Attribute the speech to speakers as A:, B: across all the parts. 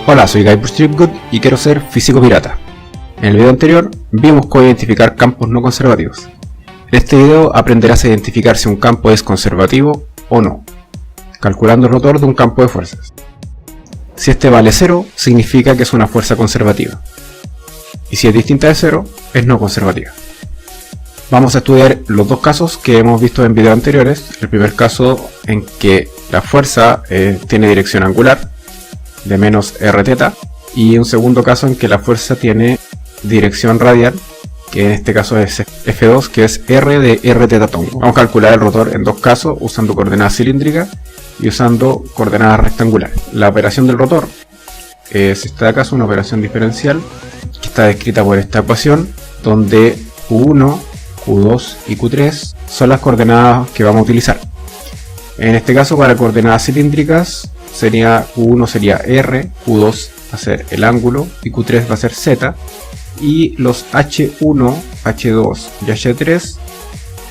A: Hola, soy Guy y quiero ser físico pirata. En el video anterior vimos cómo identificar campos no conservativos. En este video aprenderás a identificar si un campo es conservativo o no, calculando el rotor de un campo de fuerzas. Si este vale 0, significa que es una fuerza conservativa. Y si es distinta de 0, es no conservativa. Vamos a estudiar los dos casos que hemos visto en videos anteriores. El primer caso en que la fuerza tiene dirección angular de menos r θ, y un segundo caso en que la fuerza tiene dirección radial, que en este caso es F2, que es R de r θ tongo. Vamos a calcular el rotor en dos casos usando coordenadas cilíndricas y usando coordenadas rectangulares. La operación del rotor es esta de acá, es una operación diferencial que está descrita por esta ecuación, donde Q1, Q2 y Q3 son las coordenadas que vamos a utilizar. En este caso, para coordenadas cilíndricas, Q1 sería R, Q2 va a ser el ángulo y Q3 va a ser Z, y los H1, H2 y H3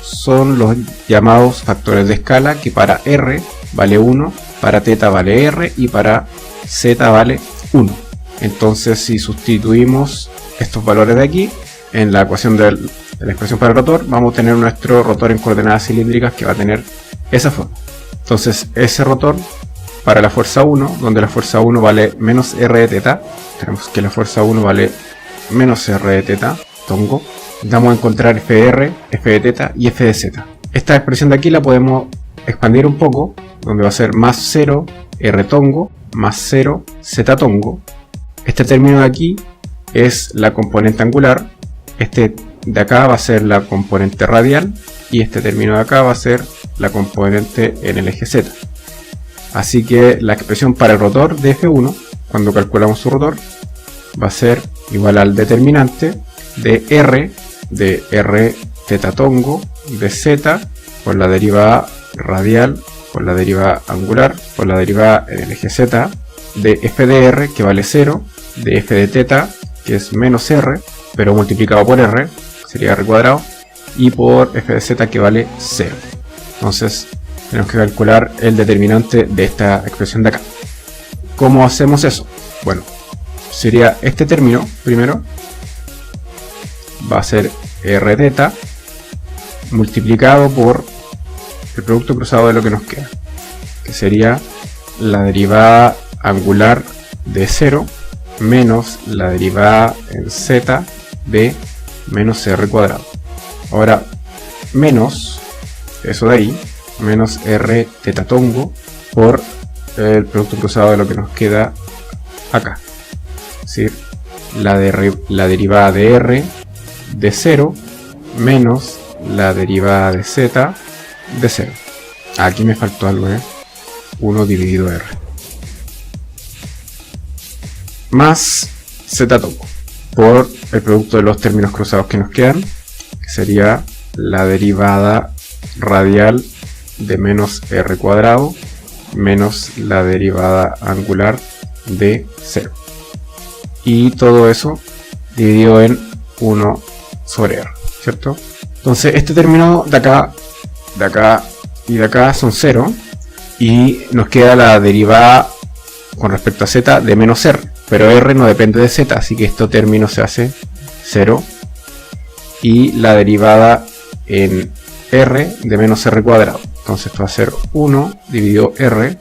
A: son los llamados factores de escala, que para R vale 1, para θ vale R y para Z vale 1. Entonces, si sustituimos estos valores de aquí en la ecuación de la expresión para el rotor, vamos a tener nuestro rotor en coordenadas cilíndricas que va a tener esa forma. Entonces, ese rotor para la fuerza 1, donde la fuerza 1 vale menos r de θ, tenemos que la fuerza 1 vale menos r de θ, tongo, vamos a encontrar f de r, f de θ y f de z. Esta expresión de aquí la podemos expandir un poco, donde va a ser más 0 r tongo más 0 z tongo. Este término de aquí es la componente angular, este de acá va a ser la componente radial y este término de acá va a ser la componente en el eje z. Así que la expresión para el rotor de F1, cuando calculamos su rotor, va a ser igual al determinante de R θ tongo de Z por la derivada radial, por la derivada angular, por la derivada en el eje Z, de f de R, que vale 0, de f de θ, que es menos R, pero multiplicado por R, sería R cuadrado, y por f de z, que vale 0. Entonces tenemos que calcular el determinante de esta expresión de acá. ¿Cómo hacemos eso? Bueno, sería este término primero, va a ser r θ multiplicado por el producto cruzado de lo que nos queda, que sería la derivada angular de 0 menos la derivada en z de menos r cuadrado. Ahora, menos eso de ahí, menos r θ tongo por el producto cruzado de lo que nos queda acá, es decir, la derivada de r de 0 menos la derivada de z de 0. Aquí me faltó algo, 1 dividido r más z tongo por el producto de los términos cruzados que nos quedan, que sería la derivada radial de menos r cuadrado menos la derivada angular de 0, y todo eso dividido en 1 sobre r, ¿cierto? Entonces este término de acá y de acá son 0, y nos queda la derivada con respecto a z de menos r, pero r no depende de z, así que este término se hace 0, y la derivada en r de menos r cuadrado. Entonces esto va a ser 1 dividido r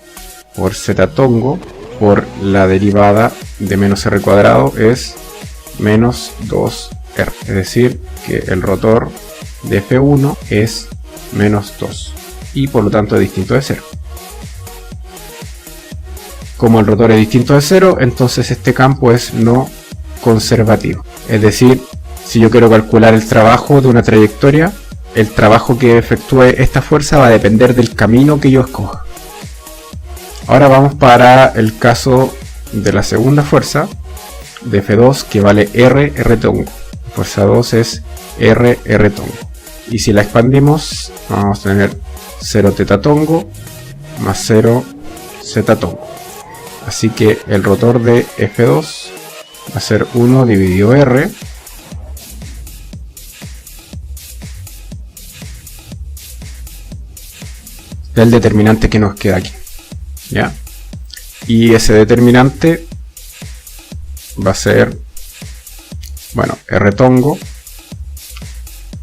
A: por z tongo por la derivada de menos r cuadrado es menos 2r. Es decir, que el rotor de F1 es menos 2 y por lo tanto es distinto de 0. Como el rotor es distinto de 0, entonces este campo es no conservativo. Es decir, si yo quiero calcular el trabajo de una trayectoria, el trabajo que efectúe esta fuerza va a depender del camino que yo escoja. Ahora vamos para el caso de la segunda fuerza, de F2, que vale r tongo. Fuerza 2 es r tongo. Y si la expandimos, vamos a tener 0 θ tongo más 0 z tongo. Así que el rotor de F2 va a ser 1 dividido r del determinante que nos queda aquí, ¿ya? Y ese determinante va a ser, bueno, R tongo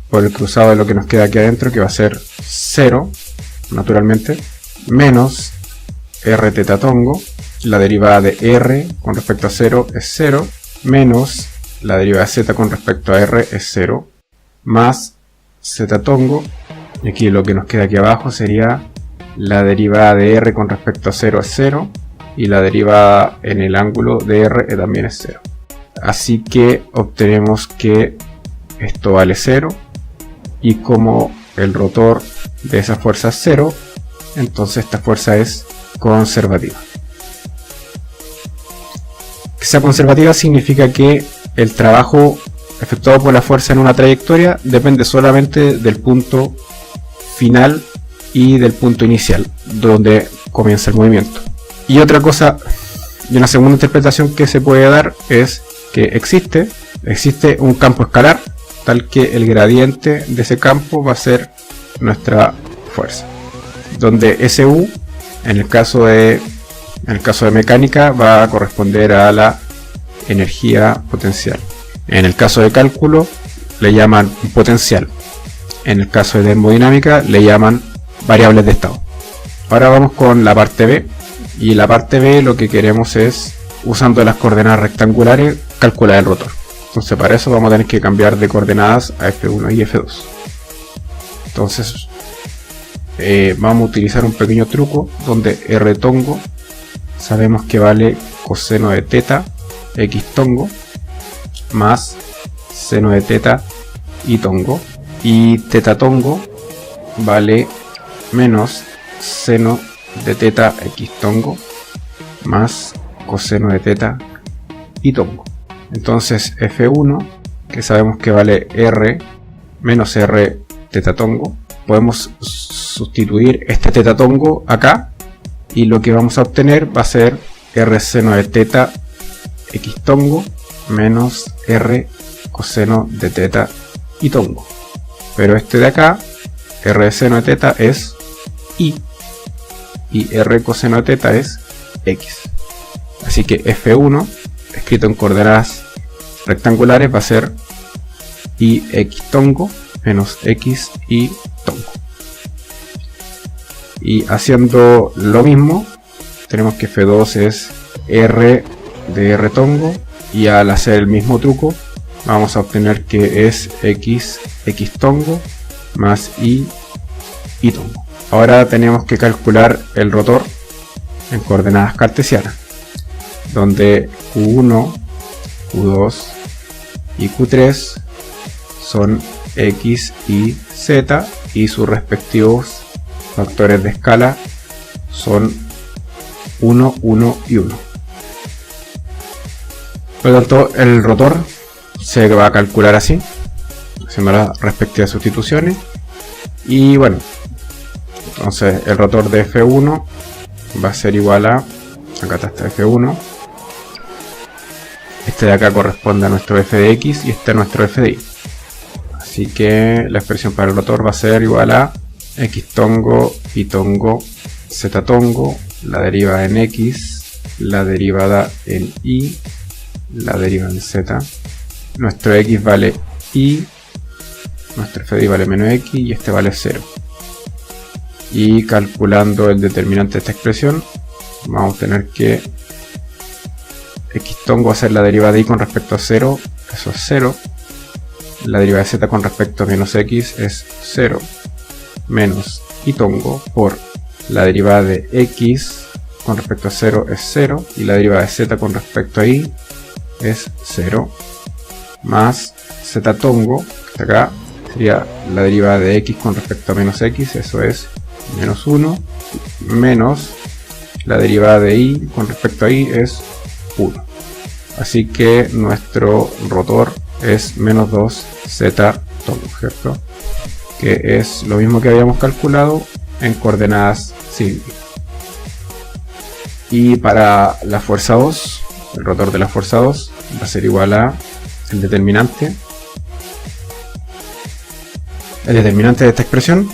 A: por el cruzado de lo que nos queda aquí adentro, que va a ser 0, naturalmente, menos R teta tongo, la derivada de R con respecto a 0 es 0, menos la derivada de Z con respecto a R es 0, más Z tongo, y aquí lo que nos queda aquí abajo sería la derivada de R con respecto a 0 es 0, y la derivada en el ángulo de R también es 0. Así que obtenemos que esto vale 0, y como el rotor de esa fuerza es 0, entonces esta fuerza es conservativa. Que sea conservativa significa que el trabajo efectuado por la fuerza en una trayectoria depende solamente del punto final y del punto inicial, donde comienza el movimiento. Y otra cosa, y una segunda interpretación que se puede dar es que existe un campo escalar, tal que el gradiente de ese campo va a ser nuestra fuerza, donde SU en el caso de mecánica va a corresponder a la energía potencial. En el caso de cálculo le llaman potencial. En el caso de termodinámica le llaman variables de estado. Ahora vamos con la parte B, y la parte B lo que queremos es, usando las coordenadas rectangulares, calcular el rotor. Entonces para eso vamos a tener que cambiar de coordenadas a F1 y F2. Entonces vamos a utilizar un pequeño truco donde R tongo sabemos que vale coseno de teta X tongo más seno de teta Y tongo, y teta tongo vale menos seno de teta X tongo más coseno de teta Y tongo. Entonces F1, que sabemos que vale R menos R teta tongo, podemos sustituir este teta tongo acá, y lo que vamos a obtener va a ser R seno de teta X tongo menos R coseno de teta Y tongo. Pero este de acá, R seno de teta es Y, y R coseno de teta es X. Así que F1, escrito en coordenadas rectangulares, va a ser Y X tongo menos X Y tongo. Y haciendo lo mismo, tenemos que F2 es R de R tongo, y al hacer el mismo truco vamos a obtener que es X tongo más Y tongo. Ahora tenemos que calcular el rotor en coordenadas cartesianas, donde Q1, Q2 y Q3 son X y Z, y sus respectivos factores de escala son 1, 1 y 1. Por lo tanto, el rotor se va a calcular así, haciendo las respectivas sustituciones. Y bueno, entonces el rotor de F1 va a ser igual a, acá está F1, este de acá corresponde a nuestro f de x y este a nuestro f de y. Así que la expresión para el rotor va a ser igual a x tongo, y tongo, z tongo, la derivada en x, la derivada en y, la derivada en z. Nuestro x vale y, nuestro f de y vale menos x, y este vale 0. Y calculando el determinante de esta expresión, vamos a tener que x tongo va a ser la derivada de y con respecto a 0, eso es 0. La derivada de z con respecto a menos x es 0, menos y tongo por la derivada de x con respecto a 0 es 0, y la derivada de z con respecto a y es 0, más z tongo, que está acá, sería la derivada de x con respecto a menos x, eso es menos 1, menos la derivada de y con respecto a y es 1. Así que nuestro rotor es menos 2 z tongo, ¿cierto? Que es lo mismo que habíamos calculado en coordenadas cilíndricas. Y para la fuerza 2, el rotor de la fuerza 2 va a ser igual a el determinante de esta expresión,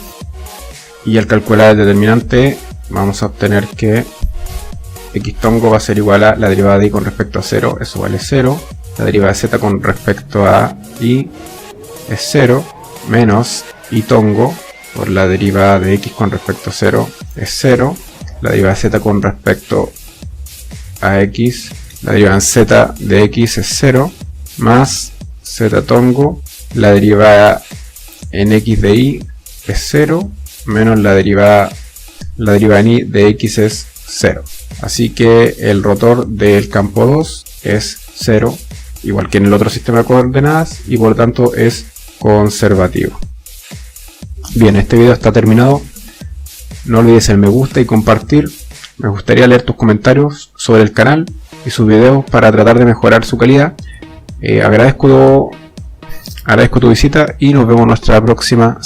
A: y al calcular el determinante vamos a obtener que x tongo va a ser igual a la derivada de y con respecto a 0, eso vale 0. La derivada de z con respecto a y es 0, menos y tongo por la derivada de x con respecto a 0 es 0. La derivada de z con respecto a x, la derivada en z de x es 0, más z tongo, la derivada en x de y es 0, menos la derivada en y de x es 0. Así que el rotor del campo 2 es 0, igual que en el otro sistema de coordenadas, y por lo tanto es conservativo. Bien, este video está terminado. No olvides el me gusta y compartir. Me gustaría leer tus comentarios sobre el canal y sus videos para tratar de mejorar su calidad. Agradezco tu visita y nos vemos en nuestra próxima.